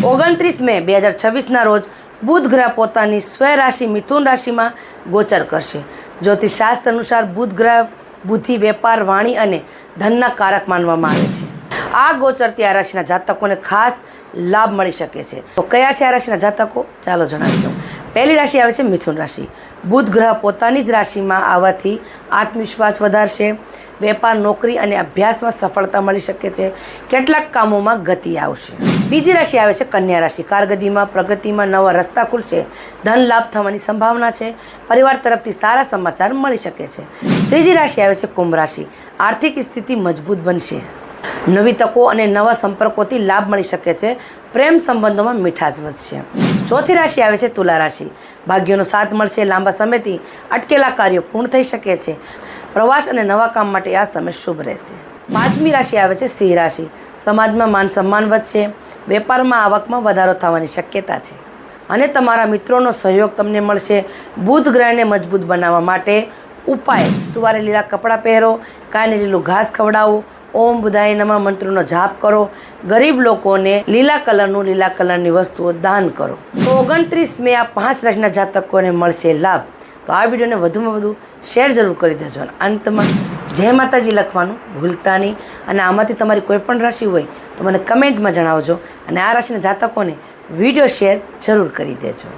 29 મે 2026 રોજ બુધ ગ્રહ પોતાની સ્વ રાશિ મિથુન રાશિમાં ગોચર કરશે। જ્યોતિષશાસ્ત્ર અનુસાર બુધ ગ્રહ બુદ્ધિ, વેપાર, વાણી અને ધનના કારક માનવામાં આવે છે। આ ગોચરથી આ રાશિના જાતકોને ખાસ લાભ મળી શકે છે। તો કયા છે આ રાશિના જાતકો? ચાલો જણાવી દઉં। પહેલી રાશિ આવે છે મિથુન રાશિ। બુધ ગ્રહ પોતાની જ રાશિમાં આવવાથી આત્મવિશ્વાસ વધારશે। વેપાર, નોકરી અને અભ્યાસમાં સફળતા મળી શકે છે। કેટલાક કામોમાં ગતિ આવશે। બીજી રાશિ આવે છે કન્યા રાશિ। કારકિર્દીમાં પ્રગતિમાં નવા રસ્તા ખુલશે। ધન લાભ થવાની સંભાવના છે। પરિવાર તરફથી સારા સમાચાર મળી શકે છે। ત્રીજી રાશિ આવે છે કુંભ રાશિ। આર્થિક સ્થિતિ મજબૂત બનશે। નવી તકો અને નવા સંપર્કોથી લાભ મળી શકે છે। પ્રેમ સંબંધોમાં મીઠાશ વધશે। ચોથી રાશિ આવે છે તુલા રાશિ। ભાગ્યનો સાથ મળશે। લાંબા સમયથી અટકેલા કાર્યો પૂર્ણ થઈ શકે છે। પ્રવાસ અને નવા કામ માટે આ સમય શુભ રહેશે। પાંચમી રાશિ આવે છે સિંહ રાશિ। સમાજમાં માન સન્માન વધશે। વેપારમાં આવકમાં વધારો થવાની શક્યતા છે અને તમારા મિત્રોનો સહયોગ તમને મળશે। બુધ ગ્રહને મજબૂત બનાવવા માટે ઉપાય: તુવારે લીલા કપડાં પહેરો, ગાયને લીલું ઘાસ ખવડાવો, ઓમ બુધાય નમઃ મંત્રનો જાપ કરો, ગરીબ લોકોને લીલા કલરની વસ્તુઓ દાન કરો। તો 29 મે આ 5 રાશિના જાતકોને મળશે લાભ। તો આ વિડીયોને વધુમાં વધુ શેર જરૂર કરી દેજો। અને અંતમાં જય માતાજી લખવાનું ભૂલતા નહીં। અને આમાંથી તમારી કોઈ પણ રાશિ હોય તો મને કમેન્ટમાં જણાવજો। અને આ રાશિના જાતકોને વિડીયો શેર જરૂર કરી દેજો।